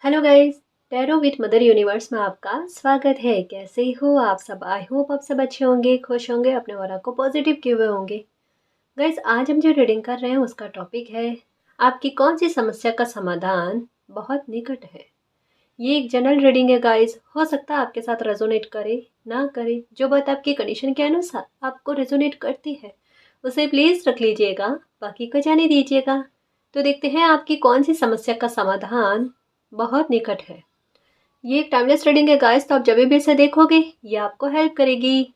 Hello guys. Tarot with mother universe में आपका स्वागत है। कैसे हो आप सब? आई होप आप सब अच्छे होंगे, खुश होंगे, अपने ऑरा को पॉजिटिव किए हुए होंगे। गाइस, आज हम जो रीडिंग कर रहे हैं उसका टॉपिक है आपकी कौन सी समस्या का समाधान बहुत निकट है। ये एक जनरल रीडिंग है गाइस। हो सकता है आपके साथ रेजोनेट करे ना करे, जो बात आपकी कंडीशन के अनुसार आपको रेजोनेट करती है उसे प्लीज़ रख लीजिएगा, बाकी को जाने दीजिएगा। तो देखते हैं आपकी कौन सी समस्या का समाधान बहुत निकट है। ये एक टाइमलेस रीडिंग है गाइस, तो आप जब भी इसे देखोगे ये आपको हेल्प करेगी।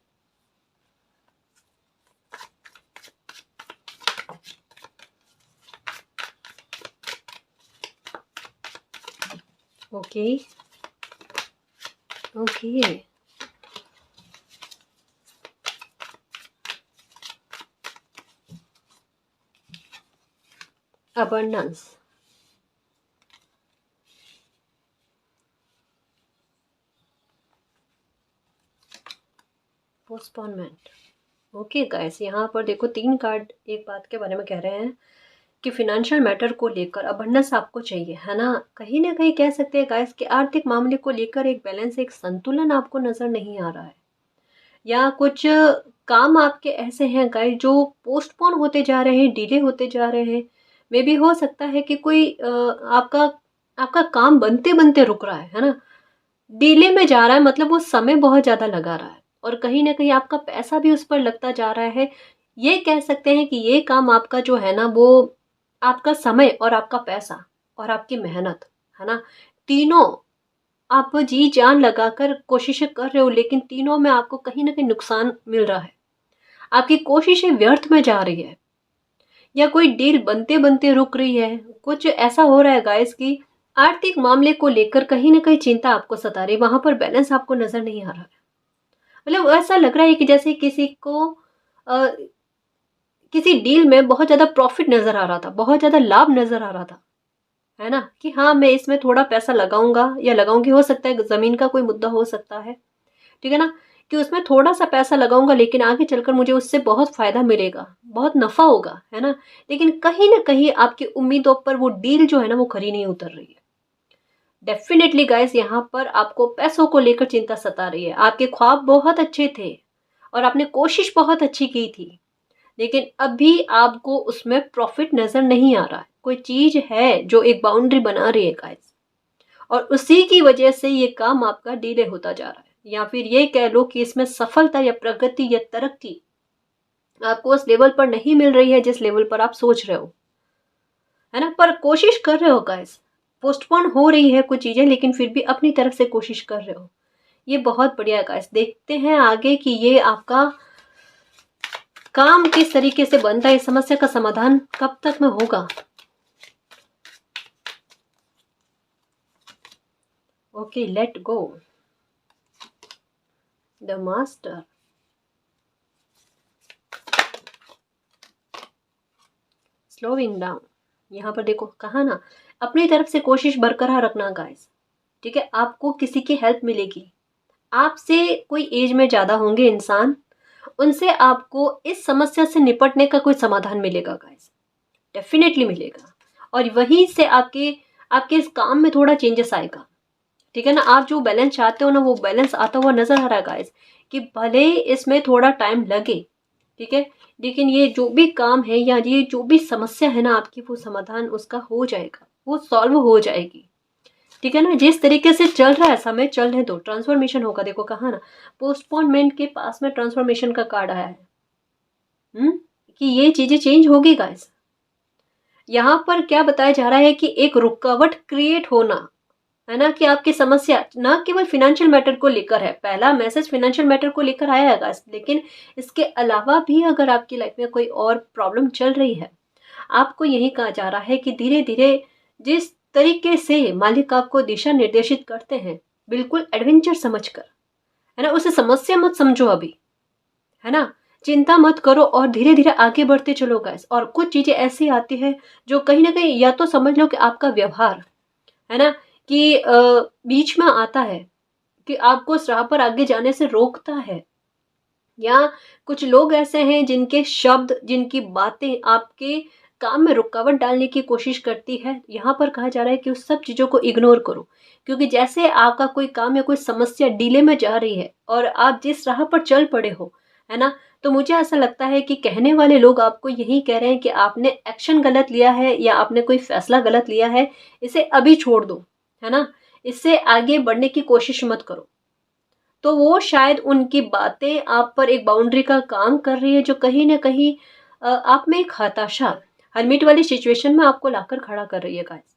Okay okay. Abundance, postponement. Okay guys, यहाँ पर देखो 3 कार्ड एक बात के बारे में कह रहे हैं कि फिनेंशियल मैटर को लेकर अबंडेंस आपको चाहिए, है ना कहीं कह सकते हैं गाइस कि आर्थिक मामले को लेकर एक बैलेंस, एक संतुलन आपको नजर नहीं आ रहा है, या कुछ काम आपके ऐसे हैं गाइस जो पोस्टपोन होते जा रहे हैं, डिले होते जा रहे हैं। मे भी हो सकता है कि कोई आपका आपका काम बनते बनते रुक रहा है ना, डिले में जा रहा है, मतलब वो समय बहुत ज़्यादा लगा रहा है और कहीं न कहीं आपका पैसा भी उस पर लगता जा रहा है। ये कह सकते हैं कि ये काम आपका जो है ना, वो आपका समय और आपका पैसा और आपकी मेहनत, है ना? तीनों आप जी-जान लगाकर कोशिशें कर रहे हो, लेकिन तीनों में आपको कहीं न कहीं नुकसान मिल रहा है। आपकी कोशिशें व्यर्थ में जा रही है, या कोई डील बनते-बनते रुक रही है। कुछ ऐसा हो रहा है गाइस कि आर्थिक मामले को लेकर कहीं न कहीं चिंता आपको सता रही है, वहाँ पर बैलेंस आपको नज़र नहीं आ रहा है। मतलब ऐसा लग रहा है कि जैसे किसी को अ, किसी डील में बहुत ज़्यादा प्रॉफ़िट नज़र आ रहा था, बहुत ज़्यादा लाभ नज़र आ रहा था, है ना? कि हाँ, मैं इसमें थोड़ा पैसा लगाऊँगा या लगाऊँगी, हो सकता है ज़मीन का कोई मुद्दा हो सकता है, ठीक है ना? कि उसमें थोड़ा-सा पैसा लगाऊँगा लेकिन आगे चलकर मुझे उससे बहुत फ़ायदा मिलेगा, बहुत नफ़ा होगा, है ना? लेकिन कहीं न कहीं आपकी उम्मीदों पर वो डील जो है ना वो खरी नहीं उतर रही है। डेफ़िनेटली गाइस, यहाँ पर आपको पैसों को लेकर चिंता सता रही है। आपके ख्वाब बहुत अच्छे थे और आपने कोशिश बहुत अच्छी की थी, लेकिन अभी आपको उसमें प्रॉफ़िट नज़र नहीं आ रहा है। कोई चीज़ है जो एक बाउंड्री बना रही है गाइस, और उसी की वजह से ये काम आपका डिले होता जा रहा है, या फिर ये कह लो कि इसमें सफलता या प्रगति या तरक्की आपको उस लेवल पर नहीं मिल रही है जिस लेवल पर आप सोच रहे हो, है ना? पर कोशिश कर रहे हो गाइस। पोस्टपोन हो रही है कुछ चीजें, लेकिन फिर भी अपनी तरफ से कोशिश कर रहे हो। ये बहुत बढ़िया है गाइस। देखते हैं आगे कि ये आपका काम किस तरीके से बनता है, इस समस्या का समाधान कब तक में होगा। Okay, let go, the master, slowing down. यहाँ पर देखो कहा ना, अपनी तरफ से कोशिश बरकरार रखना गाइस, ठीक है? आपको किसी की हेल्प मिलेगी, आपसे कोई एज में ज़्यादा होंगे इंसान, उनसे आपको इस समस्या से निपटने का कोई समाधान मिलेगा गाइस, डेफिनेटली मिलेगा। और वहीं से आपके आपके इस काम में थोड़ा चेंजेस आएगा, ठीक है ना? आप जो बैलेंस चाहते हो ना, वो बैलेंस आता हुआ नजर आ रहा है गाइस, कि भले इसमें थोड़ा टाइम लगे, ठीक है, लेकिन ये जो भी काम है या ये जो भी समस्या है ना आपकी, वो समाधान उसका हो जाएगा, वो सॉल्व हो जाएगी, ठीक है ना? जिस तरीके से चल रहा है समय, चलने दो, ट्रांसफॉर्मेशन होगा। देखो कहा ना, पोस्टपोनमेंट के पास में ट्रांसफॉर्मेशन का कार्ड आया है। कि ये चीजें चेंज होगी गाइस। यहाँ पर क्या बताया जा रहा है कि एक रुकावट क्रिएट होना, है ना? कि आपकी समस्या ना केवल फिनेंशियल मैटर को लेकर है, पहला मैसेज फिनेंशियल मैटर को लेकर आया है गाइस, लेकिन इसके अलावा भी अगर आपकी लाइफ में कोई और प्रॉब्लम चल रही है, आपको यही कहा जा रहा है कि धीरे धीरे जिस तरीके से मालिक आपको दिशा निर्देशित करते हैं, बिल्कुल एडवेंचर समझकर, है ना, उसे समस्या मत समझो अभी, है ना? चिंता मत करो और धीरे धीरे आगे बढ़ते चलो गाइस। और कुछ चीजें ऐसी आती है जो कहीं ना कहीं, या तो समझ लो कि आपका व्यवहार, है ना, कि बीच में आता है, कि आपको उस राह पर आगे जाने से रोकता है, या कुछ लोग ऐसे हैं जिनके शब्द, जिनकी बातें आपके काम में रुकावट डालने की कोशिश करती है, यहाँ पर कहा जा रहा है कि उस सब चीज़ों को इग्नोर करो। क्योंकि जैसे आपका कोई काम या कोई समस्या डिले में जा रही है और आप जिस राह पर चल पड़े हो, है ना, तो मुझे ऐसा लगता है कि कहने वाले लोग आपको यही कह रहे हैं कि आपने एक्शन गलत लिया है या आपने कोई फैसला गलत लिया है, इसे अभी छोड़ दो, है ना, इससे आगे बढ़ने की कोशिश मत करो। तो वो शायद उनकी बातें आप पर एक बाउंड्री का काम कर रही है, जो कहीं ना कहीं आप में एक हताशा, हरमिट वाली सिचुएशन में आपको लाकर खड़ा कर रही है गाइस।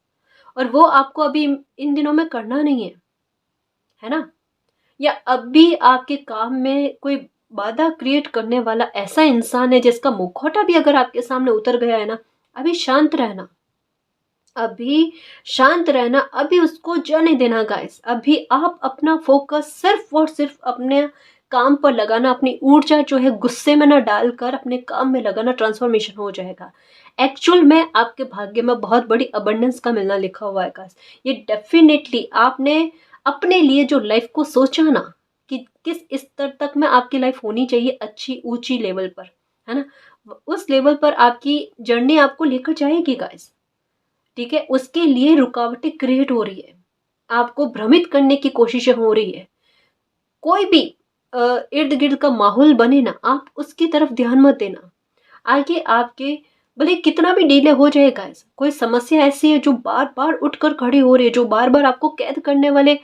और वो आपको अभी इन दिनों में करना नहीं है ना। या अभी आपके काम में कोई बाधा क्रिएट करने वाला ऐसा इंसान है जिसका मुखौटा भी अगर आपके सामने उतर गया है ना, अभी शांत रहना, अभी शांत रहना, अभी उसको जाने देना गाइस। अभी आप अपना फोकस सिर्फ और सिर्फ अपने काम पर लगाना, अपनी ऊर्जा जो है गुस्से में ना डालकर अपने काम में लगाना, ट्रांसफॉर्मेशन हो जाएगा। एक्चुअल में आपके भाग्य में बहुत बड़ी अबंडेंस का मिलना लिखा हुआ है गाइस। ये डेफिनेटली आपने अपने लिए जो लाइफ को सोचा ना कि किस स्तर तक में आपकी लाइफ होनी चाहिए, अच्छी ऊंची लेवल पर, है ना, उस लेवल पर आपकी जर्नी आपको लेकर जाएगी गाइस। ठीक है, उसके लिए रुकावटें क्रिएट हो रही है, आपको भ्रमित करने की कोशिशें हो रही है। कोई भी इर्द गिर्द का माहौल बने ना, आप उसकी तरफ ध्यान मत देना। आगे आपके भले कितना भी डिले हो जाएगा, कोई समस्या ऐसी है जो बार बार उठकर खड़ी हो रही है, जो बार बार आपको कैद करने वाले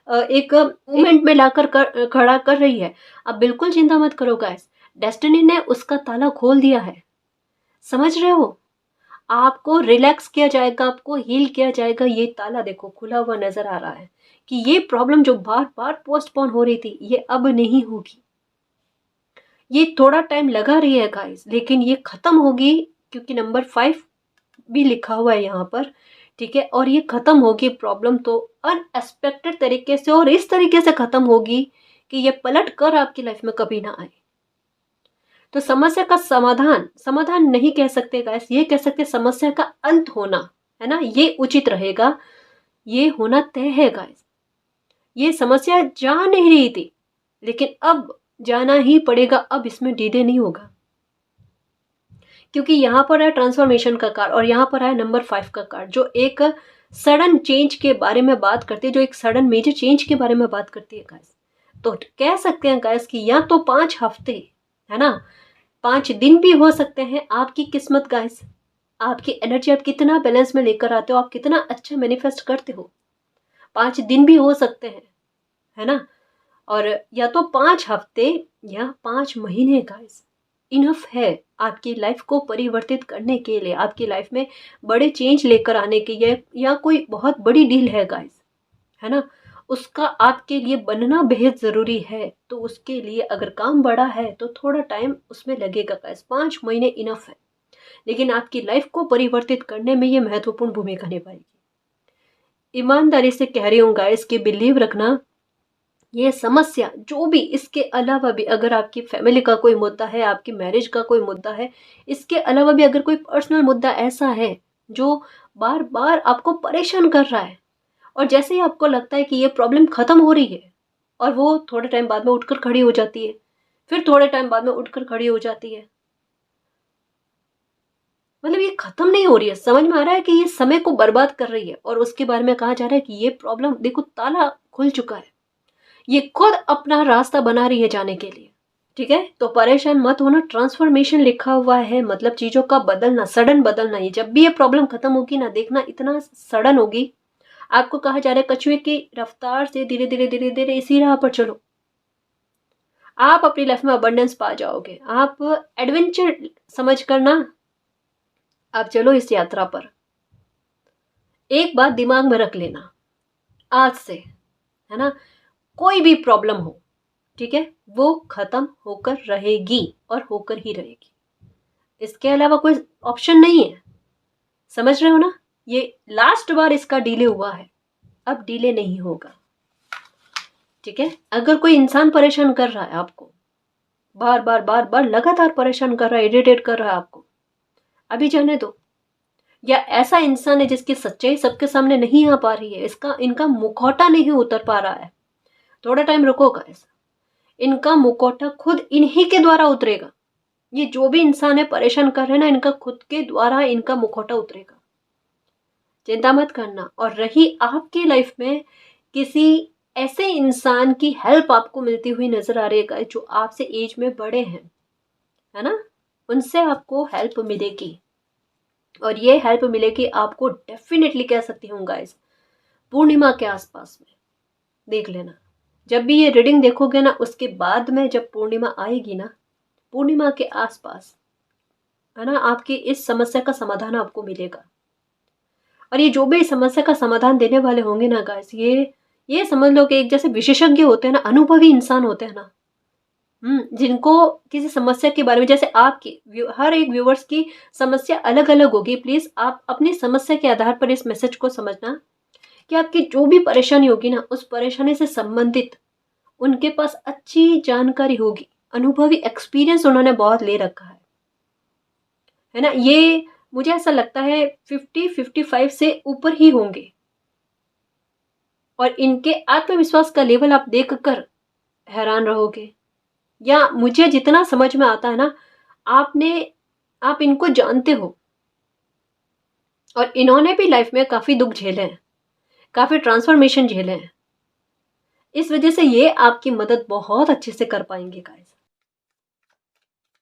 एक मोमेंट में लाकर खड़ा कर रही है, आप बिल्कुल चिंता मत करो गाइस। डेस्टिनी ने उसका ताला खोल दिया है, समझ रहे हो। आपको रिलैक्स किया जाएगा, आपको हील किया जाएगा। ये ताला देखो खुला हुआ नजर आ रहा है कि ये प्रॉब्लम जो बार बार पोस्टपोन हो रही थी, ये अब नहीं होगी। ये थोड़ा टाइम लगा रही है गाइस, लेकिन ये खत्म होगी, क्योंकि नंबर 5 भी लिखा हुआ है यहाँ पर। ठीक है, और ये खत्म होगी प्रॉब्लम तो अनएक्सपेक्टेड तरीके से, और इस तरीके से खत्म होगी कि ये पलट कर आपकी लाइफ में कभी ना आए। तो समस्या का समाधान, समाधान नहीं कह सकते गाइस, ये कह सकते समस्या का अंत होना, है ना, ये उचित रहेगा, ये होना तय है गाइस। ये समस्या जा नहीं रही थी, लेकिन अब जाना ही पड़ेगा, अब इसमें डिले नहीं होगा। क्योंकि यहाँ पर है ट्रांसफॉर्मेशन का कार्ड और यहाँ पर है नंबर 5 का कार्ड, जो एक सडन चेंज के बारे में बात करती है, जो एक सडन मेजर चेंज के बारे में बात करती है गाइस। तो कह सकते हैं गाइस कि या तो 5 हफ्ते, है ना, 5 दिन भी हो सकते हैं। आपकी किस्मत गाइस, आपकी एनर्जी आप कितना बैलेंस में लेकर आते हो, आप कितना अच्छा मैनिफेस्ट करते हो। 5 दिन भी हो सकते हैं, है ना, और या तो 5 हफ्ते या 5 महीने गाइस इनफ है आपकी लाइफ को परिवर्तित करने के लिए, आपकी लाइफ में बड़े चेंज लेकर आने के लिए, या कोई बहुत बड़ी डील है गाइस, है ना, उसका आपके लिए बनना बेहद ज़रूरी है। तो उसके लिए अगर काम बड़ा है तो थोड़ा टाइम उसमें लगेगा गाइस, 5 महीने इनफ है, लेकिन आपकी लाइफ को परिवर्तित करने में ये महत्वपूर्ण भूमिका निभाएगी। ईमानदारी से कह रही हूँ गाइस कि बिलीव रखना, ये समस्या जो भी, इसके अलावा भी अगर आपकी फैमिली का कोई मुद्दा है, आपकी मैरिज का कोई मुद्दा है, इसके अलावा भी अगर कोई पर्सनल मुद्दा ऐसा है जो बार बार आपको परेशान कर रहा है, और जैसे ही आपको लगता है कि ये प्रॉब्लम खत्म हो रही है, और वो थोड़े टाइम बाद में उठकर खड़ी हो जाती है, फिर थोड़े टाइम बाद में उठकर खड़ी हो जाती है, मतलब ये खत्म नहीं हो रही है। समझ में आ रहा है कि ये समय को बर्बाद कर रही है, और उसके बारे में कहा जा रहा है कि ये प्रॉब्लम देखो ताला खुल चुका है, ये खुद अपना रास्ता बना रही है जाने के लिए। ठीक है, तो परेशान मत होना, ट्रांसफॉर्मेशन लिखा हुआ है, मतलब चीजों का बदलना, सडन बदलना। ये जब भी ये प्रॉब्लम खत्म होगी ना, देखना इतना सडन होगी। आपको कहा जा रहा है कछुए की रफ्तार से धीरे धीरे धीरे धीरे इसी राह पर चलो, आप अपनी लाइफ में अबंडेंस पा जाओगे। आप एडवेंचर समझ कर ना आप चलो इस यात्रा पर। एक बात दिमाग में रख लेना आज से, है ना, कोई भी प्रॉब्लम हो, ठीक है, वो खत्म होकर रहेगी और होकर ही रहेगी, इसके अलावा कोई ऑप्शन नहीं है। समझ रहे हो ना, ये लास्ट बार इसका डिले हुआ है, अब डिले नहीं होगा। ठीक है, अगर कोई इंसान परेशान कर रहा है आपको, बार बार बार बार लगातार परेशान कर रहा है, इरिटेट कर रहा है आपको, अभी जाने दो। या ऐसा इंसान है जिसकी सच्चाई सबके सामने नहीं आ पा रही है, इनका मुखौटा नहीं उतर पा रहा है, थोड़ा टाइम रुको गाइस, इनका मुखौटा खुद इन्हीं के द्वारा उतरेगा। ये जो भी इंसान है परेशान कर रहे हैं ना, इनका खुद के द्वारा इनका मुखौटा उतरेगा, चिंता मत करना। और रही आपकी लाइफ में किसी ऐसे इंसान की हेल्प आपको मिलती हुई नजर आ रही है जो आपसे एज में बड़े हैं, है ना, उनसे आपको हेल्प मिलेगी। और ये हेल्प मिलेगी आपको डेफिनेटली, कह सकती हूँ गाइस, पूर्णिमा के आसपास में देख लेना। जब भी ये रीडिंग देखोगे ना, उसके बाद में जब पूर्णिमा आएगी ना, पूर्णिमा के आसपास, है ना, आपकी इस समस्या का समाधान आपको मिलेगा। और ये जो भी इस समस्या का समाधान देने वाले होंगे ना गाइस, ये समझ लो कि एक जैसे विशेषज्ञ होते हैं ना, अनुभवी इंसान होते हैं ना, जिनको किसी समस्या के बारे में, जैसे आपकी हर एक व्यूवर्स की समस्या अलग अलग होगी। प्लीज आप अपनी समस्या के आधार पर इस मैसेज को समझना कि आपकी जो भी परेशानी होगी ना, उस परेशानी से संबंधित उनके पास अच्छी जानकारी होगी, अनुभवी एक्सपीरियंस उन्होंने बहुत ले रखा है ना। ये मुझे ऐसा लगता है 50-55 से ऊपर ही होंगे। और इनके आत्मविश्वास का लेवल आप देखकर हैरान रहोगे, या मुझे जितना समझ में आता है ना, आपने आप इनको जानते हो, और इन्होंने भी लाइफ में काफी दुख झेले हैं, काफी ट्रांसफॉर्मेशन झेले हैं। इस वजह से ये आपकी मदद बहुत अच्छे से कर पाएंगे गाइस,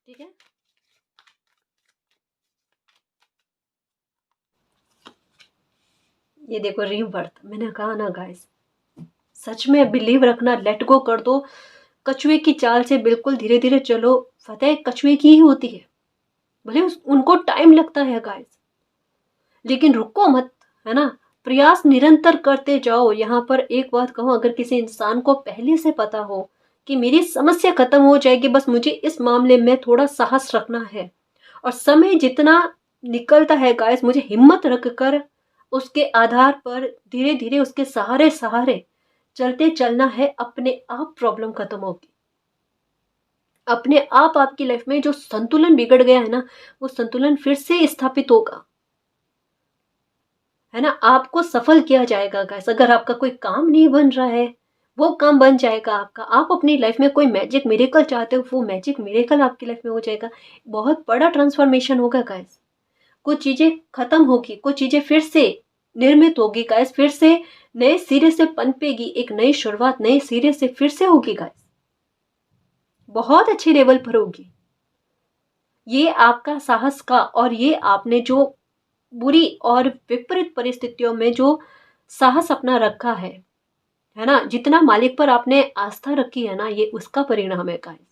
ठीक है। ये देखो रीबर्थ, मैंने कहा ना गाइस, सच में बिलीव रखना, लेट गो कर दो। कछुए की चाल से बिल्कुल धीरे धीरे चलो, फतेह कछुए की ही होती है। भले उनको टाइम लगता है गाइस, लेकिन रुको मत, है ना, प्रयास निरंतर करते जाओ। यहाँ पर एक बात कहूँ, अगर किसी इंसान को पहले से पता हो कि मेरी समस्या खत्म हो जाएगी, बस मुझे इस मामले में थोड़ा साहस रखना है, और समय जितना निकलता है गाइस, मुझे हिम्मत रखकर उसके आधार पर धीरे धीरे उसके सहारे सहारे चलते चलना है, अपने आप प्रॉब्लम खत्म होगी। अपने आप आपकी लाइफ में जो संतुलन बिगड़ गया है ना, वो संतुलन फिर से स्थापित होगा, है ना। आपको सफल किया जाएगा गाइस। अगर आपका कोई काम नहीं बन रहा है, वो काम बन जाएगा आपका। आप अपनी लाइफ में कोई मैजिक मिरेकल चाहते हो, वो मैजिक मिरेकल आपकी लाइफ में हो जाएगा। बहुत बड़ा ट्रांसफॉर्मेशन होगा गाइस। कुछ चीजें खत्म होगी, कुछ चीजें फिर से निर्मित होगी गाइस, फिर से नए सिरे से पनपेगी, एक नई शुरुआत नए सिरे से फिर से होगी गाइस, बहुत अच्छी लेवल पर होगी। ये आपका साहस का, और ये आपने जो बुरी और विपरीत परिस्थितियों में जो साहस अपना रखा है ना, जितना मालिक पर आपने आस्था रखी है ना, ये उसका परिणाम है गाइस।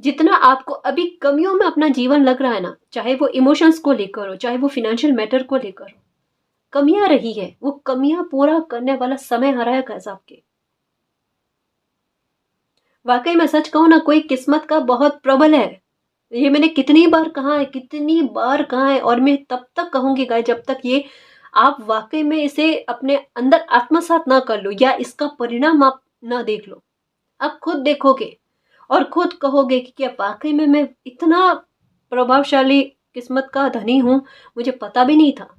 जितना आपको अभी कमियों में अपना जीवन लग रहा है ना, चाहे वो इमोशंस को लेकर हो, चाहे वो फाइनेंशियल मैटर को लेकर हो, कमियां रही है, वो कमियां पूरा करने वाला समय आ रहा है गाइस आपके। वाकई में सच कहूं ना, कोई किस्मत का बहुत प्रबल है। ये मैंने कितनी बार कहा है, कितनी बार कहा है, और मैं तब तक कहूंगी गाइस जब तक ये आप वाकई में इसे अपने अंदर आत्मसात ना कर लो, या इसका परिणाम आप ना देख लो। आप खुद देखोगे और खुद कहोगे कि क्या वाकई में मैं इतना प्रभावशाली किस्मत का धनी हूं, मुझे पता भी नहीं था।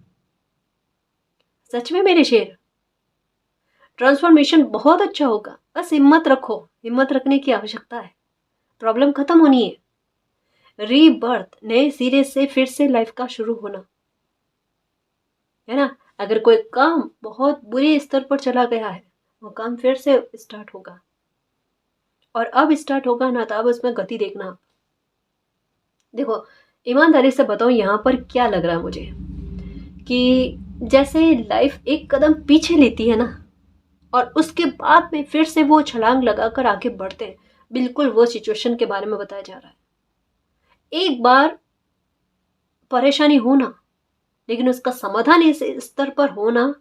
सच में मेरे शेर, ट्रांसफॉर्मेशन बहुत अच्छा होगा। बस हिम्मत रखो, हिम्मत रखने की आवश्यकता है। प्रॉब्लम खत्म होनी है, रीबर्थ, नए सिरे से फिर से लाइफ का शुरू होना, है ना। अगर कोई काम बहुत बुरे स्तर पर चला गया है, वो काम फिर से स्टार्ट होगा, और अब स्टार्ट होगा ना, तो अब उसमें गति देखना आप। देखो, ईमानदारी से बताऊं, यहाँ पर क्या लग रहा है मुझे, कि जैसे लाइफ एक कदम पीछे लेती है ना, और उसके बाद में फिर से वो छलांग लगाकर आगे बढ़ते हैं। बिल्कुल वो सिचुएशन के बारे में बताया जा रहा है। एक बार परेशानी होना, लेकिन उसका समाधान इस स्तर पर होना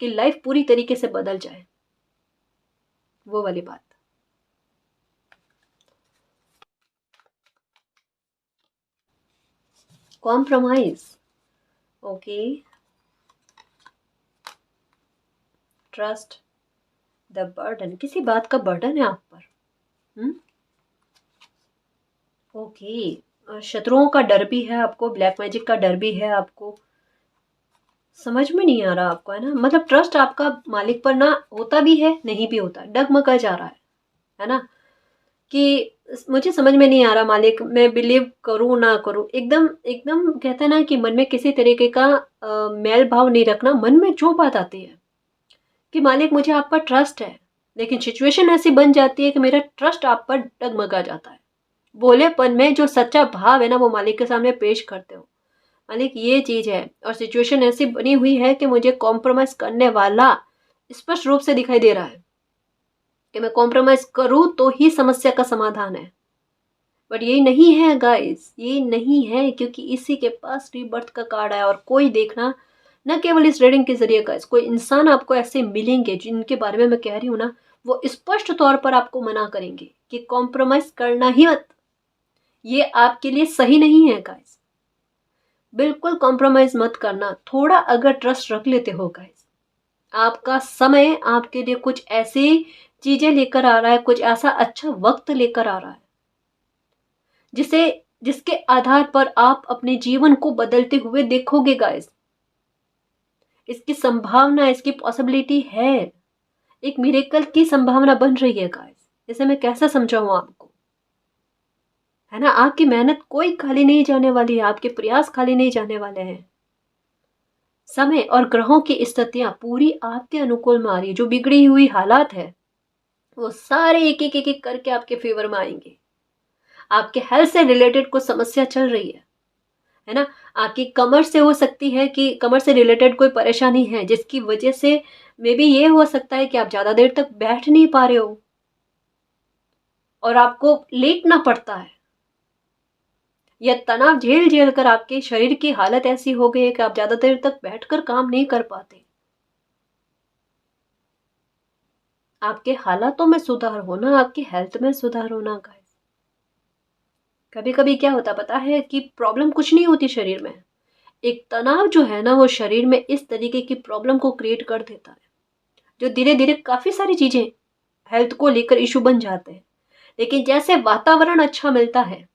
कि लाइफ पूरी तरीके से बदल जाए, वो वाली बात। Compromise, okay, trust the burden, किसी बात का बर्डन है आप पर। ओके, शत्रुओं का डर भी है आपको, ब्लैक मैजिक का डर भी है आपको। समझ में नहीं आ रहा आपको, है ना, मतलब ट्रस्ट आपका मालिक पर ना होता भी है, नहीं भी होता, डगमगा जा रहा है ना, कि मुझे समझ में नहीं आ रहा मालिक, मैं बिलीव करूँ ना करूँ। एकदम एकदम कहते हैं ना कि मन में किसी तरीके का मैल भाव नहीं रखना। मन में जो बात आती है कि मालिक मुझे आप पर ट्रस्ट है, लेकिन सिचुएशन ऐसी बन जाती है कि मेरा ट्रस्ट आप पर डगमगा जाता है। भोलेपन में जो सच्चा भाव है ना वो मालिक के सामने पेश करते हो। मालिक ये चीज़ है और सिचुएशन ऐसी बनी हुई है कि मुझे कॉम्प्रोमाइज़ करने वाला स्पष्ट रूप से दिखाई दे रहा है कि मैं कॉम्प्रोमाइज़ करूँ तो ही समस्या का समाधान है। बट ये नहीं है गाइस, ये नहीं है, क्योंकि इसी के पास रीबर्थ का कार्ड आया। और कोई देखना, न केवल इस रीडिंग के जरिए गाइस, कोई इंसान आपको ऐसे मिलेंगे जिनके बारे में मैं कह रही हूँ ना, वो स्पष्ट तौर पर आपको मना करेंगे कि कॉम्प्रोमाइज करना ही मत, ये आपके लिए सही नहीं है गाइस। बिल्कुल कॉम्प्रोमाइज मत करना। थोड़ा अगर ट्रस्ट रख लेते हो गाइस, आपका समय आपके लिए कुछ ऐसी चीजें लेकर आ रहा है, कुछ ऐसा अच्छा वक्त लेकर आ रहा है जिसे जिसके आधार पर आप अपने जीवन को बदलते हुए देखोगे गाइस। इसकी संभावना, इसकी पॉसिबिलिटी है, एक मिरेकल की संभावना बन रही है गाइस। इसे मैं कैसे समझाऊं आपको, है ना। आपकी मेहनत कोई खाली नहीं जाने वाली है, आपके प्रयास खाली नहीं जाने वाले हैं। समय और ग्रहों की स्थितियां पूरी आपके अनुकूल में आ रही है। जो बिगड़ी हुई हालात है वो सारे एक एक करके आपके फेवर में आएंगे। आपके हेल्थ से रिलेटेड कुछ समस्या चल रही है ना। आपकी कमर से हो सकती है कि कमर से रिलेटेड कोई परेशानी है, जिसकी वजह से मे बी ये हो सकता है कि आप ज़्यादा देर तक बैठ नहीं पा रहे हो और आपको लेटना पड़ता है, या तनाव झेल झेल कर आपके शरीर की हालत ऐसी हो गई है कि आप ज़्यादा देर तक बैठकर काम नहीं कर पाते। आपके हालातों में सुधार होना, आपकी हेल्थ में सुधार होना गाइस। कभी कभी क्या होता पता है कि प्रॉब्लम कुछ नहीं होती शरीर में, एक तनाव जो है ना वो शरीर में इस तरीके की प्रॉब्लम को क्रिएट कर देता है, जो धीरे धीरे काफी सारी चीजें हेल्थ को लेकर इशू बन जाते हैं। लेकिन जैसे वातावरण अच्छा मिलता है,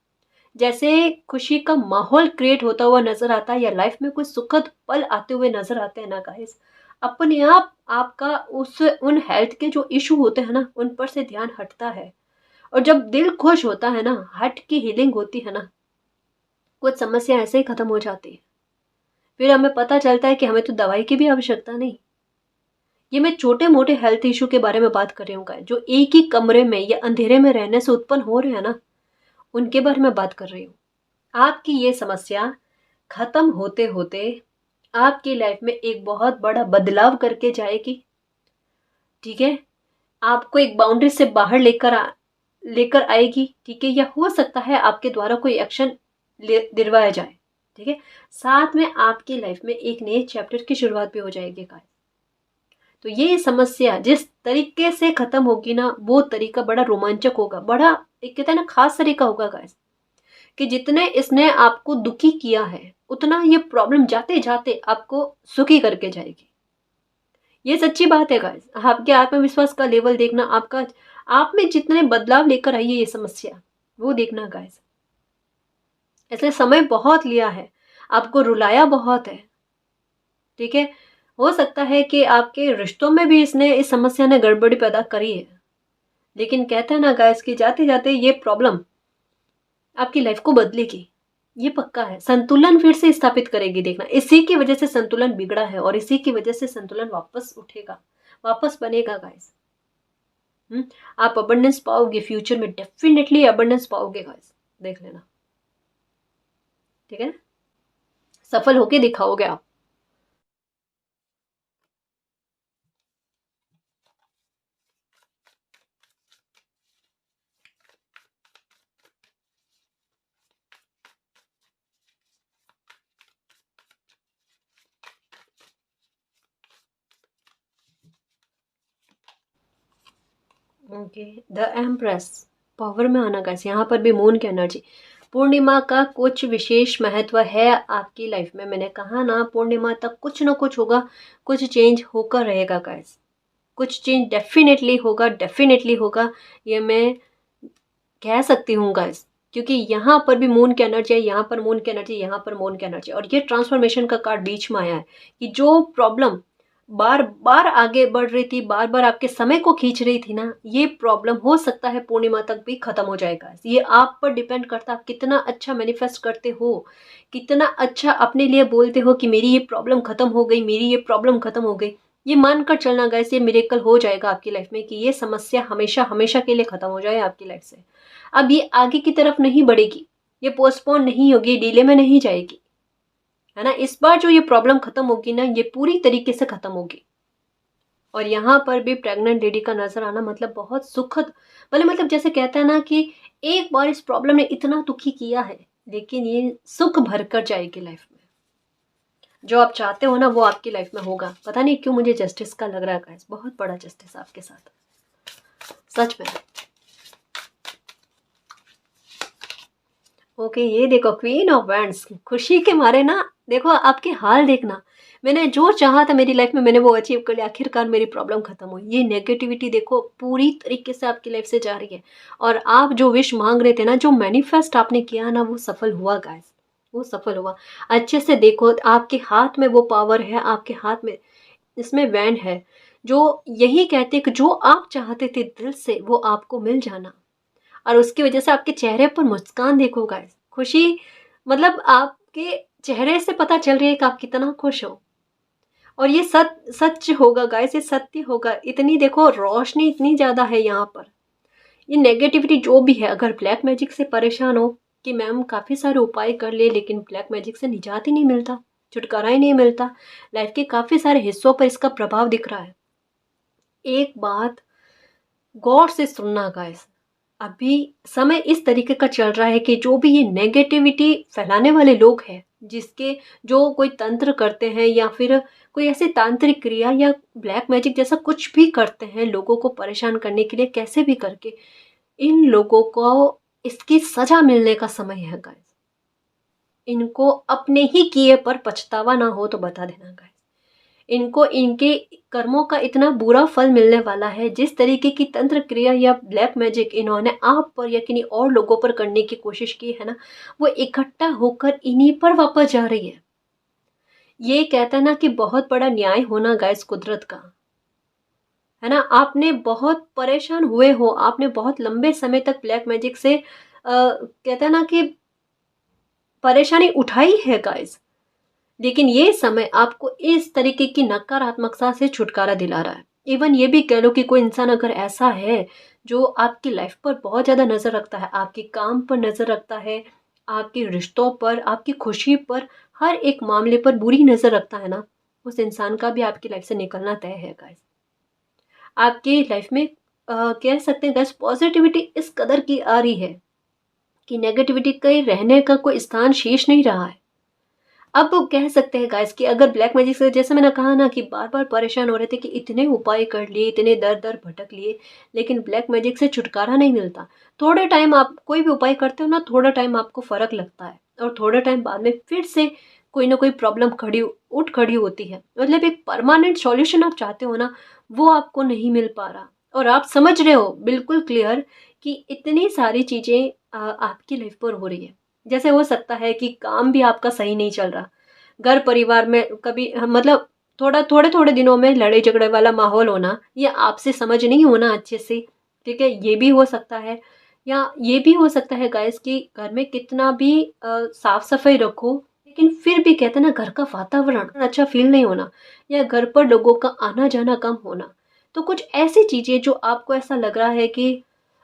जैसे खुशी का माहौल क्रिएट होता हुआ नजर आता है, या लाइफ में कोई सुखद पल आते हुए नजर आते हैं ना गाइस, अपने आप आपका उस उन हेल्थ के जो इशू होते हैं ना उन पर से ध्यान हटता है। और जब दिल खुश होता है ना, हार्ट की हीलिंग होती है ना, कुछ समस्या ऐसे ही खत्म हो जाती है। फिर हमें पता चलता है कि हमें तो दवाई की भी आवश्यकता नहीं। ये मैं छोटे मोटे हेल्थ इशू के बारे में बात कर रही हूँ गाइस, जो एक ही कमरे में या अंधेरे में रहने से उत्पन्न हो रहे हैं ना, उनके बारे में बात कर रही हूँ। आपकी ये समस्या खत्म होते होते आपकी लाइफ में एक बहुत बड़ा बदलाव करके जाएगी। ठीक है, आपको एक बाउंड्री से बाहर लेकर आएगी। ठीक है, या हो सकता है आपके द्वारा कोई एक्शन दिलवाया जाए। ठीक है, साथ में आपकी लाइफ में एक नए चैप्टर की शुरुआत भी हो जाएगी गाइस। तो ये समस्या जिस तरीके से खत्म होगी ना, वो तरीका बड़ा रोमांचक होगा, बड़ा एक कहते हैं ना खास तरीका होगा गाइस, कि जितने इसने आपको दुखी किया है उतना ये प्रॉब्लम जाते जाते आपको सुखी करके जाएगी। ये सच्ची बात है गाइस। आपके आत्मविश्वास का लेवल देखना, आपका आप में जितने बदलाव लेकर आई है ये समस्या, वो देखना गाइस। इसलिए समय बहुत लिया है, आपको रुलाया बहुत है। ठीक है, हो सकता है कि आपके रिश्तों में भी इसने इस समस्या ने गड़बड़ी पैदा करी है, लेकिन कहते हैं ना गाइस कि जाते जाते ये प्रॉब्लम आपकी लाइफ को बदलेगी। ये पक्का है, संतुलन फिर से स्थापित करेगी। देखना, इसी की वजह से संतुलन बिगड़ा है और इसी की वजह से संतुलन वापस उठेगा, वापस बनेगा गाइस। आप अबंडेंस पाओगे फ्यूचर में, डेफिनेटली अबंडेंस पाओगे गाइस, देख लेना। ठीक है, सफल होके दिखाओगे आप। ओके, द एम्प्रेस, पावर में आना गाइस। यहाँ पर भी मून की एनर्जी, पूर्णिमा का कुछ विशेष महत्व है आपकी लाइफ में। मैंने कहा ना, पूर्णिमा तक कुछ ना कुछ होगा, कुछ चेंज होकर रहेगा गाइस। कुछ चेंज डेफिनेटली होगा, डेफिनेटली होगा, ये मैं कह सकती हूँ गाइस। क्योंकि यहाँ पर भी मून की एनर्जी है, यहाँ पर मून की एनर्जी, यहाँ पर मून की एनर्जी, और ये ट्रांसफॉर्मेशन का कार्ड बीच में आया है कि जो प्रॉब्लम बार बार आगे बढ़ रही थी, बार बार आपके समय को खींच रही थी ना, ये प्रॉब्लम हो सकता है पूर्णिमा तक भी खत्म हो जाएगा। ये आप पर डिपेंड करता है आप कितना अच्छा मैनिफेस्ट करते हो, कितना अच्छा अपने लिए बोलते हो कि मेरी ये प्रॉब्लम खत्म हो गई, मेरी ये प्रॉब्लम खत्म हो गई। ये मानकर चलना गाइस, ये मिरेकल हो जाएगा आपकी लाइफ में कि ये समस्या हमेशा हमेशा के लिए खत्म हो जाए आपकी लाइफ से। अब ये आगे की तरफ नहीं बढ़ेगी, ये पोस्टपोन नहीं होगी, डिले में नहीं जाएगी, है ना। इस बार जो ये प्रॉब्लम खत्म होगी ना, ये पूरी तरीके से खत्म होगी। और यहाँ पर भी प्रेग्नेंट लेडी का नजर आना मतलब बहुत सुखद, भले मतलब जैसे कहता है ना कि एक बार इस प्रॉब्लम ने इतना दुखी किया है, लेकिन ये सुख भर कर जाएगी लाइफ में। जो आप चाहते हो ना वो आपकी लाइफ में होगा। पता नहीं क्यों मुझे जस्टिस का लग रहा है गाइस, बहुत बड़ा जस्टिस आपके साथ, सच में। ओके, ये देखो क्वीन ऑफ वैंड्स, खुशी के मारे ना, देखो आपके हाल देखना, मैंने जो चाहा था मेरी लाइफ में मैंने वो अचीव कर लिया, आखिरकार मेरी प्रॉब्लम खत्म हुई। ये नेगेटिविटी देखो पूरी तरीके से आपकी लाइफ से जा रही है, और आप जो विश मांग रहे थे ना, जो मैनिफेस्ट आपने किया ना, वो सफल हुआ गाइस, वो सफल हुआ। अच्छे से देखो, आपके हाथ में वो पावर है, आपके हाथ में इसमें वैंड है, जो यही कहते कि जो आप चाहते थे दिल से वो आपको मिल जाना। और उसकी वजह से आपके चेहरे पर मुस्कान देखो गाइस, खुशी, मतलब आपके चेहरे से पता चल रही है कि आप कितना खुश हो। और ये सच होगा गाइस, ये सत्य होगा। इतनी देखो रोशनी इतनी ज्यादा है यहाँ पर। ये नेगेटिविटी जो भी है, अगर ब्लैक मैजिक से परेशान हो कि मैम काफी सारे उपाय कर लिए लेकिन ब्लैक मैजिक से निजात ही नहीं मिलता, छुटकारा ही नहीं मिलता, लाइफ के काफी सारे हिस्सों पर इसका प्रभाव दिख रहा है, एक बात गौर से सुनना गाइस। अभी समय इस तरीके का चल रहा है कि जो भी ये नेगेटिविटी फैलाने वाले लोग हैं, जिसके जो कोई तंत्र करते हैं या फिर कोई ऐसी तांत्रिक क्रिया या ब्लैक मैजिक जैसा कुछ भी करते हैं लोगों को परेशान करने के लिए, कैसे भी करके, इन लोगों को इसकी सजा मिलने का समय है गाइस। इनको अपने ही किए पर पछतावा ना हो तो बता देना गाइस। इनको इनके कर्मों का इतना बुरा फल मिलने वाला है। जिस तरीके की तंत्र क्रिया या ब्लैक मैजिक इन्होंने आप पर या किन्हीं और लोगों पर करने की कोशिश की है ना, वो इकट्ठा होकर इन्हीं पर वापस जा रही है। ये कहता है ना कि बहुत बड़ा न्याय होना गाइस कुदरत का, है ना। आपने बहुत परेशान हुए हो, आपने बहुत लंबे समय तक ब्लैक मैजिक से कहता है ना कि परेशानी उठाई है गाइस, लेकिन ये समय आपको इस तरीके की नकारात्मकता से छुटकारा दिला रहा है। इवन ये भी कह लो कि कोई इंसान अगर ऐसा है जो आपकी लाइफ पर बहुत ज़्यादा नज़र रखता है, आपके काम पर नज़र रखता है, आपके रिश्तों पर, आपकी खुशी पर, हर एक मामले पर बुरी नज़र रखता है ना, उस इंसान का भी आपकी लाइफ से निकलना तय है गाइस। आपकी लाइफ में कह सकते हैं गाइस पॉजिटिविटी इस कदर की आ रही है कि नेगेटिविटी के रहने का कोई स्थान शेष नहीं रहा है। अब कह सकते हैं गाइस कि अगर ब्लैक मैजिक से, जैसे मैंने कहा ना कि बार बार परेशान हो रहे थे कि इतने उपाय कर लिए, इतने दर दर भटक लिए, लेकिन ब्लैक मैजिक से छुटकारा नहीं मिलता। थोड़े टाइम आप कोई भी उपाय करते हो ना, थोड़ा टाइम आपको फर्क लगता है, और थोड़े टाइम बाद में फिर से कोई ना कोई प्रॉब्लम खड़ी होती है। मतलब एक परमानेंट सॉल्यूशन आप चाहते हो ना, वो आपको नहीं मिल पा रहा। और आप समझ रहे हो बिल्कुल क्लियर कि इतनी सारी चीजें आपकी लाइफ पर हो रही है। जैसे हो सकता है कि काम भी आपका सही नहीं चल रहा, घर परिवार में कभी मतलब थोड़ा थोड़े थोड़े दिनों में लड़ाई झगड़े वाला माहौल होना, या आपसे समझ नहीं होना अच्छे से, ठीक है, ये भी हो सकता है। या ये भी हो सकता है गाइस कि घर में कितना भी साफ सफाई रखो, लेकिन फिर भी कहते हैं ना घर का वातावरण अच्छा फील नहीं होना, या घर पर लोगों का आना जाना कम होना। तो कुछ ऐसी चीजें जो आपको ऐसा लग रहा है कि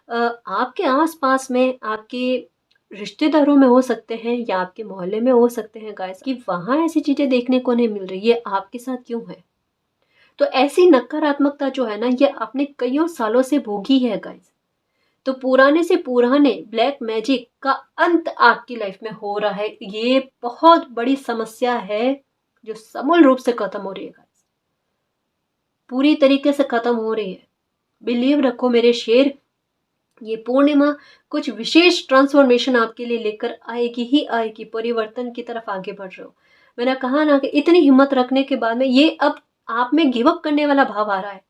आपके आसपास में, आपके रिश्तेदारों में हो सकते हैं या आपके मोहल्ले में हो सकते हैं गाइस, कि वहां ऐसी चीजें देखने को नहीं मिल रही, ये आपके साथ क्यों है। तो ऐसी नकारात्मकता जो है ना, ये आपने कईयों सालों से भोगी है गाइस। तो पुराने से पुराने ब्लैक मैजिक का अंत आपकी लाइफ में हो रहा है। ये बहुत बड़ी समस्या है जो समूल रूप से खत्म हो रही है गाइस, पूरी तरीके से खत्म हो रही है। बिलीव रखो मेरे शेर, ये पूर्णिमा कुछ विशेष ट्रांसफॉर्मेशन आपके लिए लेकर आएगी ही आएगी। परिवर्तन की तरफ आगे बढ़ रहे हो। मैंने कहा ना कि इतनी हिम्मत रखने के बाद में ये अब आप में गिव अप करने वाला भाव आ रहा है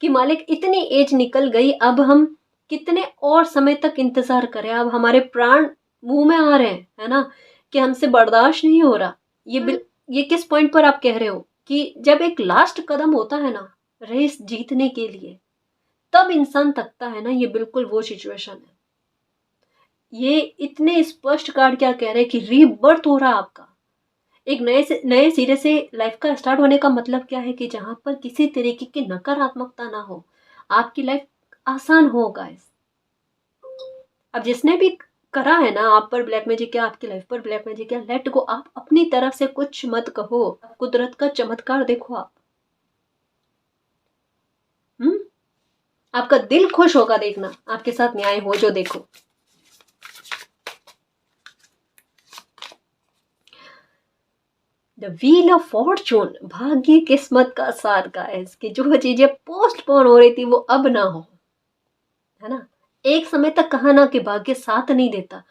कि मालिक इतनी एज निकल गई, अब हम कितने और समय तक इंतजार करें, अब हमारे प्राण मुंह में आ रहे हैं, है ना, कि हमसे बर्दाश्त नहीं हो रहा। ये किस पॉइंट पर आप कह रहे हो कि जब एक लास्ट कदम होता है ना रेस जीतने के लिए, तब इंसान थकता है ना, ये बिल्कुल वो सिचुएशन है। ये इतने स्पष्ट कार्ड क्या कह रहे हैं कि रीबर्थ हो रहा है आपका, एक नए सिरे से लाइफ का स्टार्ट होने का मतलब क्या है कि जहां पर किसी तरीके की नकारात्मकता ना हो, आपकी लाइफ आसान हो गाइस। अब जिसने भी करा है ना आप पर ब्लैक मैजिक या आपकी लाइफ पर ब्लैक मैजिक या लेट गो, आप अपनी तरफ से कुछ मत कहो, कुदरत का चमत्कार देखो आप। हम्म आपका दिल खुश होगा देखना आपके साथ न्याय हो जो देखो। द व्हील ऑफ फॉर्चून, भाग्य किस्मत का साथ गाइस, कि जो चीजें पोस्टपोन हो रही थी वो अब ना हो, है ना। एक समय तक कहा ना कि भाग्य साथ नहीं देता,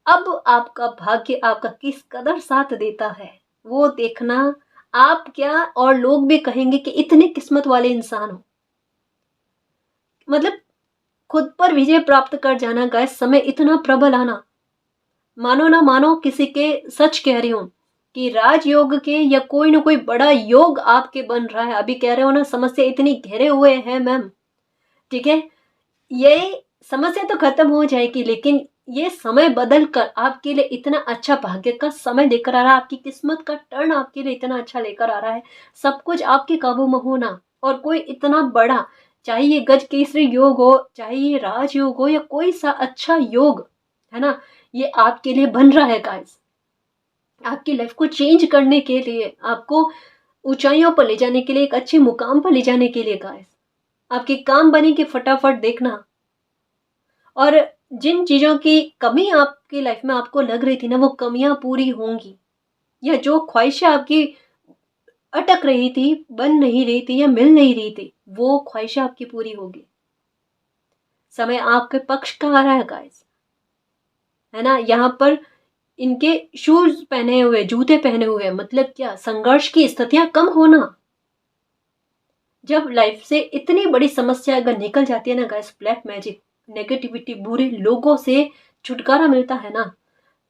अब आपका भाग्य आपका किस कदर साथ देता है वो देखना। आप क्या और लोग भी कहेंगे कि इतने किस्मत वाले इंसान हो। मतलब खुद पर विजय प्राप्त कर जाना गाइस, समय इतना प्रबल आना, मानो ना मानो किसी के, सच कह रही हूं कि राजयोग के या कोई ना कोई बड़ा योग आपके बन रहा है। अभी कह रहे हो ना समस्या इतनी घेरे हुए हैं मैम, ठीक है, ये समस्या तो खत्म हो जाएगी, लेकिन ये समय बदल कर आपके लिए इतना अच्छा भाग्य का समय लेकर आ रहा है, आपकी किस्मत का टर्न आपके लिए इतना अच्छा लेकर आ रहा है। सब कुछ आपके काबू में होना, और कोई इतना बड़ा, चाहे ये गज केसरी योग हो, चाहे ये राजयोग हो, या कोई सा अच्छा योग, है ना, ये आपके लिए बन रहा है गाइस। आपकी लाइफ को चेंज करने के लिए, आपको ऊंचाइयों पर ले जाने के लिए, एक अच्छे मुकाम पर ले जाने के लिए गाइस। आपके काम बनेंगे फटाफट देखना। और जिन चीजों की कमी आपकी लाइफ में आपको लग रही थी ना, वो कमियां पूरी होंगी, या जो ख्वाहिशें आपकी अटक रही थी, बन नहीं रही थी या मिल नहीं रही थी, वो ख्वाहिशें आपकी पूरी होगी। समय आपके पक्ष का आ रहा है गाइस, है ना। यहाँ पर इनके शूज पहने हुए, जूते पहने हुए, मतलब क्या, संघर्ष की स्थितियां कम होना। जब लाइफ से इतनी बड़ी समस्या अगर निकल जाती है ना गाइस, ब्लैक मैजिक, नेगेटिविटी, बुरे लोगों से छुटकारा मिलता है ना,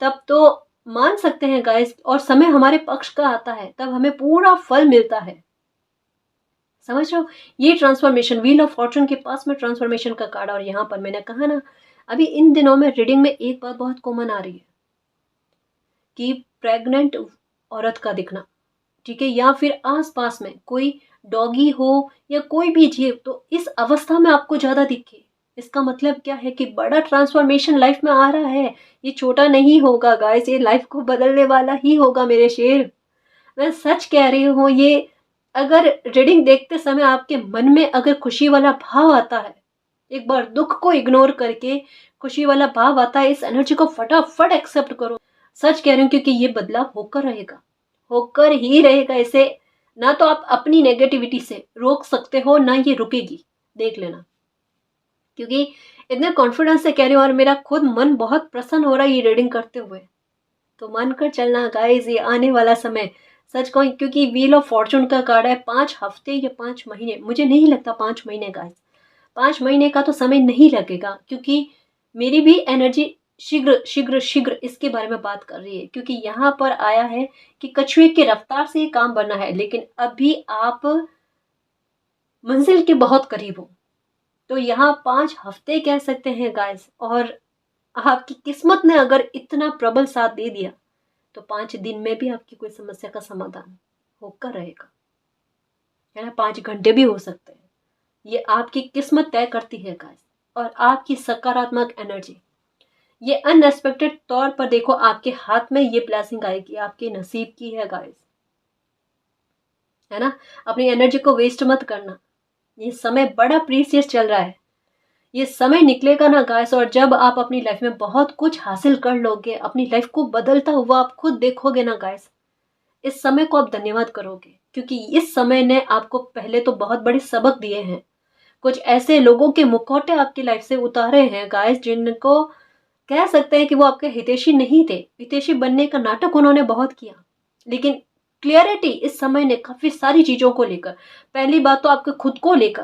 तब तो मान सकते हैं गाइस, और समय हमारे पक्ष का आता है, तब हमें पूरा फल मिलता है। समझ रहे हो, ये ट्रांसफॉर्मेशन, व्हील ऑफ फॉर्चून के पास में ट्रांसफॉर्मेशन का कार्ड। और यहाँ पर मैंने कहा ना, अभी इन दिनों में रीडिंग में एक बात बहुत कॉमन आ रही है कि प्रेग्नेंट औरत का दिखना, ठीक है, या फिर आसपास में कोई डॉगी हो या कोई भी जीव, तो इस अवस्था में आपको ज्यादा दिखे, इसका मतलब क्या है कि बड़ा ट्रांसफॉर्मेशन लाइफ में आ रहा है। ये छोटा नहीं होगा गाइस, ये लाइफ को बदलने वाला ही होगा मेरे शेर, मैं सच कह रही हूँ। ये अगर रीडिंग देखते समय आपके मन में अगर खुशी वाला भाव आता है, एक बार दुख को इग्नोर करके खुशी वाला भाव आता है, इस एनर्जी को फटाफट एक्सेप्ट करो। सच कह रही हूँ, क्योंकि ये बदलाव होकर रहेगा, होकर ही रहेगा। इसे ना तो आप अपनी नेगेटिविटी से रोक सकते हो, ना ये रुकेगी, देख लेना। क्योंकि इतने कॉन्फिडेंस से कह रही हूँ, और मेरा खुद मन बहुत प्रसन्न हो रहा है ये रीडिंग करते हुए। तो मान कर चलना गाइस, ये आने वाला समय, सच कहूँ, क्योंकि व्हील ऑफ फॉर्चून का कार्ड है, 5 हफ्ते या 5 महीने, मुझे नहीं लगता 5 महीने गाइस, 5 महीने का तो समय नहीं लगेगा, क्योंकि मेरी भी एनर्जी शीघ्र शीघ्र शीघ्र इसके बारे में बात कर रही है। क्योंकि यहाँ पर आया है कि कछुए की रफ्तार से ये काम बनना है, लेकिन अभी आप मंजिल के बहुत करीब हो। तो यहाँ 5 हफ्ते कह सकते हैं गाइस, और आपकी किस्मत ने अगर इतना प्रबल साथ दे दिया, तो 5 दिन में भी आपकी कोई समस्या का समाधान होकर रहेगा, है ना। 5 घंटे भी हो सकते हैं, ये आपकी किस्मत तय करती है गाइस। और आपकी सकारात्मक एनर्जी, ये अनएक्सपेक्टेड तौर पर देखो आपके हाथ में ये ब्लेसिंग आएगी, आपके नसीब की है गाइस, है ना। अपनी एनर्जी को वेस्ट मत करना, ये समय बड़ा प्रीसियस चल रहा है, ये समय निकलेगा ना गाइस, और जब आप अपनी लाइफ में बहुत कुछ हासिल कर लोगे, अपनी लाइफ को बदलता हुआ आप खुद देखोगे ना गाइस, इस समय को आप धन्यवाद करोगे। क्योंकि इस समय ने आपको पहले तो बहुत बड़े सबक दिए हैं, कुछ ऐसे लोगों के मुखौटे आपकी लाइफ से उतारे हैं गाइस, जिनको कह सकते हैं कि वो आपके हितैषी नहीं थे, हितैषी बनने का नाटक उन्होंने बहुत किया। लेकिन क्लियरिटी इस समय ने काफी सारी चीजों को लेकर, पहली बात तो आपके खुद को लेकर,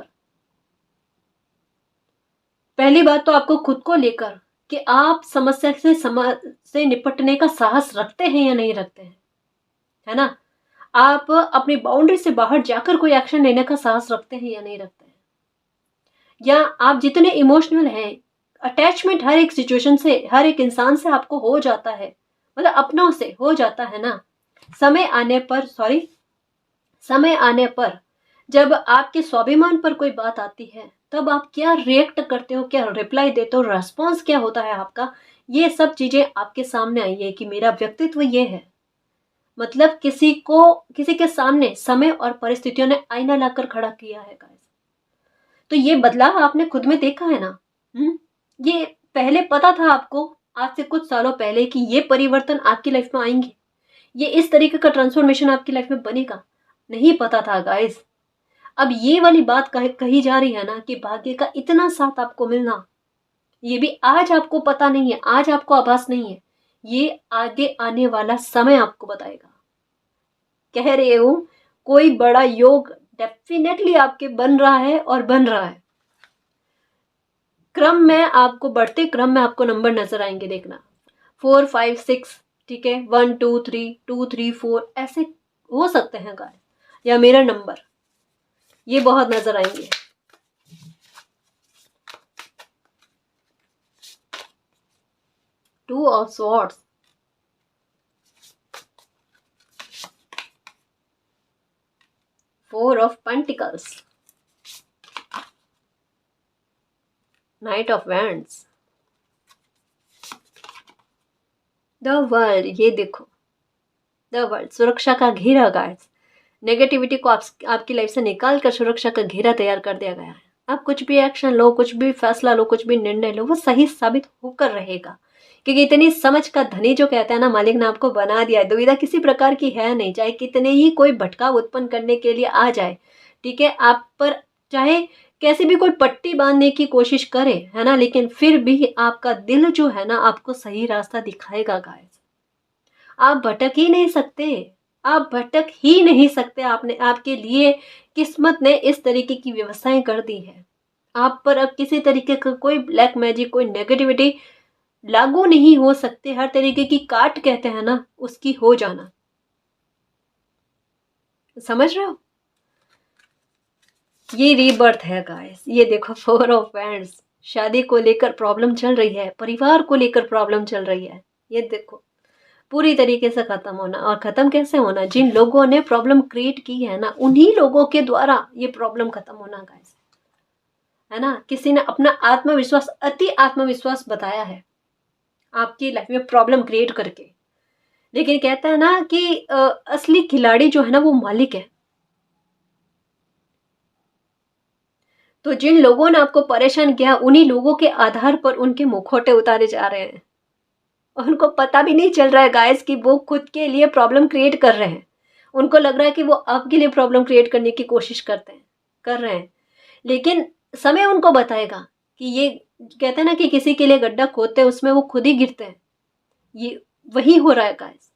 पहली बात तो आपको खुद को लेकर कि आप समस्या से निपटने का साहस रखते हैं या नहीं रखते हैं, है ना। आप अपनी बाउंड्री से बाहर जाकर कोई एक्शन लेने का साहस रखते हैं या नहीं रखते हैं? या आप जितने इमोशनल हैं, अटैचमेंट हर एक सिचुएशन से, हर एक इंसान से आपको हो जाता है, मतलब अपनों से हो जाता है ना। समय आने पर जब आपके स्वाभिमान पर कोई बात आती है, तब आप क्या रिएक्ट करते हो, क्या रिप्लाई देते हो, रेस्पॉन्स क्या होता है आपका, ये सब चीजें आपके सामने आई है कि मेरा व्यक्तित्व ये है। मतलब किसी के सामने समय और परिस्थितियों ने आईना लाकर खड़ा किया है गाइस। तो ये बदलाव आपने खुद में देखा है ना। ये पहले पता था आपको, आज से कुछ सालों पहले, कि ये परिवर्तन आपकी लाइफ में आएंगे, ये इस तरीके का ट्रांसफॉर्मेशन आपकी लाइफ में बनेगा? नहीं पता था गाइस। अब ये वाली बात कही जा रही है ना कि भाग्य का इतना साथ आपको मिलना, ये भी आज आपको पता नहीं है, आज आपको आभास नहीं है, ये आगे आने वाला समय आपको बताएगा। कह रहे हो कोई बड़ा योग डेफिनेटली आपके बन रहा है और बन रहा है। क्रम में आपको, बढ़ते क्रम में आपको नंबर नजर आएंगे, देखना 4 5 6, ठीक है, 1 2 3 2 3 4 ऐसे हो सकते हैं गाय, या मेरा नंबर, ये बहुत नजर आएंगे। Two of swords, four of pentacles, night of wands, the world. ये देखो द वर्ल्ड, सुरक्षा का घेरा गाइस। नेगेटिविटी को आपकी लाइफ से निकाल कर सुरक्षा का घेरा तैयार कर दिया गया है। आप कुछ भी एक्शन लो, कुछ भी फैसला लो, कुछ भी निर्णय लो, वो सही साबित होकर रहेगा, क्योंकि इतनी समझ का धनी जो कहते हैं ना, मालिक ने आपको बना दिया है। दुविधा किसी प्रकार की है नहीं, चाहे कितने ही कोई भटकाव उत्पन्न करने के लिए आ जाए, ठीक है, आप पर चाहे कैसे भी कोई पट्टी बांधने की कोशिश करे, है ना, लेकिन फिर भी आपका दिल जो है ना आपको सही रास्ता दिखाएगा गाइस। आप भटक ही नहीं सकते, आप भटक ही नहीं सकते। आपने, आपके लिए किस्मत ने इस तरीके की व्यवस्थाएं कर दी है। आप पर अब किसी तरीके का कोई ब्लैक मैजिक, कोई नेगेटिविटी लागू नहीं हो सकते। हर तरीके की काट कहते हैं ना, उसकी हो जाना, समझ रहे हो? ये रीबर्थ है गाइस। ये देखो 4 ऑफ वैंड्स, शादी को लेकर प्रॉब्लम चल रही है, परिवार को लेकर प्रॉब्लम चल रही है। ये देखो पूरी तरीके से खत्म होना। और खत्म कैसे होना? जिन लोगों ने प्रॉब्लम क्रिएट की है ना, उन्हीं लोगों के द्वारा ये प्रॉब्लम खत्म होना गाइस, है ना। किसी ने अपना आत्मविश्वास, अति आत्मविश्वास बताया है आपकी लाइफ में प्रॉब्लम क्रिएट करके। लेकिन कहता है ना कि असली खिलाड़ी जो है ना वो मालिक है। तो जिन लोगों ने आपको परेशान किया, उन्हीं लोगों के आधार पर उनके मुखौटे उतारे जा रहे हैं। उनको पता भी नहीं चल रहा है गाइस कि वो खुद के लिए प्रॉब्लम क्रिएट कर रहे हैं। उनको लग रहा है कि वो आपके लिए प्रॉब्लम क्रिएट करने की कोशिश कर रहे हैं। लेकिन समय उनको बताएगा कि ये, कहते हैं ना कि किसी के लिए गड्ढा खोदते हैं, उसमें वो खुद ही गिरते हैं। ये वही हो रहा है गाइस।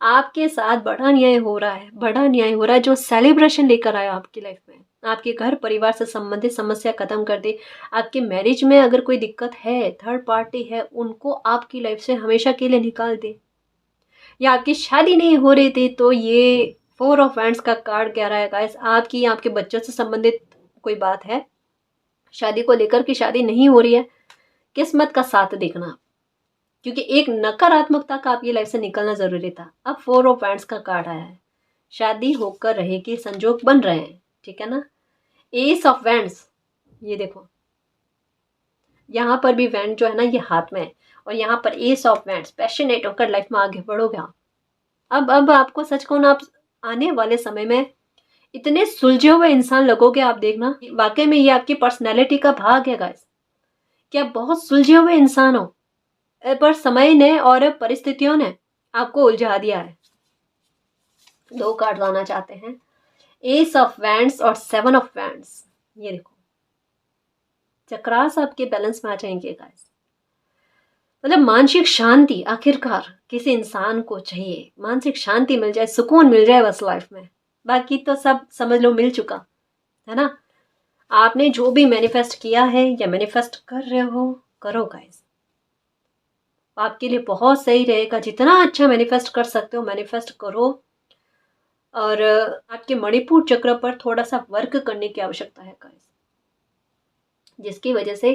आपके साथ बड़ा अन्याय हो रहा है, बड़ा अन्याय हो रहा है। जो सेलिब्रेशन लेकर आया आपकी लाइफ में, आपके घर परिवार से संबंधित समस्या खत्म कर दे। आपके मैरिज में अगर कोई दिक्कत है, थर्ड पार्टी है, उनको आपकी लाइफ से हमेशा के लिए निकाल दे। या आपकी शादी नहीं हो रही थी, तो ये 4 ऑफ वैंड्स का कार्ड कह रहा है गाइस, आपकी, आपके बच्चों से संबंधित कोई बात है, शादी को लेकर की शादी नहीं हो रही है, किस्मत का साथ देखना, क्योंकि एक नकारात्मकता का आपकी लाइफ से निकलना जरूरी था। अब 4 ऑफ वैंड्स का कार्ड आया है, शादी होकर रहेगी, संजोग बन रहे हैं, ठीक है ना। एस ऑफ वैंड्स, ये देखो यहाँ पर भी वैंड जो है ना ये हाथ में है, और यहाँ पर एस ऑफ वैंड्स, पैशनेट होकर लाइफ में आगे बढ़ोगे आप। अब आपको सच कहूं ना, आप आने वाले समय में इतने सुलझे हुए इंसान लगोगे, आप देखना। वाकई में ये आपकी पर्सनैलिटी का भाग है गाइस, कि आप बहुत सुलझे हुए इंसान हो, पर समय ने और परिस्थितियों ने आपको उलझा दिया है। 2 कार्ड लाना चाहते हैं, एस ऑफ वैंड्स और 7 ऑफ वैंड्स। ये देखो चक्रास आपके बैलेंस में आ जाएंगे गाइस। मतलब मानसिक शांति आखिरकार किसी इंसान को चाहिए, मानसिक शांति मिल जाए, सुकून मिल जाए बस लाइफ में। बाकी तो सब समझ लो मिल चुका है ना। आपने जो भी मैनिफेस्ट किया है या मैनिफेस्ट कर रहे हो, करो गाइस, आपके लिए बहुत सही रहेगा। जितना अच्छा मैनिफेस्ट कर सकते हो मैनिफेस्ट करो। और आपके मणिपुर चक्र पर थोड़ा सा वर्क करने की आवश्यकता है गाइस, जिसकी वजह से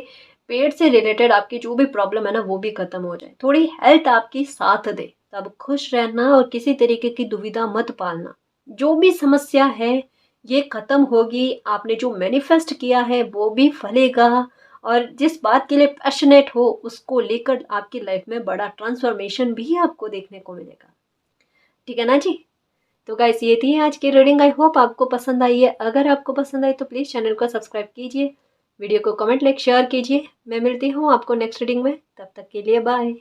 पेट से रिलेटेड आपकी जो भी प्रॉब्लम है ना वो भी खत्म हो जाए, थोड़ी हेल्थ आपकी साथ दे, तब खुश रहना और किसी तरीके की दुविधा मत पालना। जो भी समस्या है ये खत्म होगी, आपने जो मैनिफेस्ट किया है वो भी फलेगा, और जिस बात के लिए पैशनेट हो उसको लेकर आपकी लाइफ में बड़ा ट्रांसफॉर्मेशन भी आपको देखने को मिलेगा। ठीक है ना जी। तो गाइस ये थी आज की रीडिंग, आई होप आपको पसंद आई है। अगर आपको पसंद आई तो प्लीज़ चैनल को सब्सक्राइब कीजिए, वीडियो को कमेंट लाइक शेयर कीजिए। मैं मिलती हूँ आपको नेक्स्ट रीडिंग में, तब तक के लिए बाय।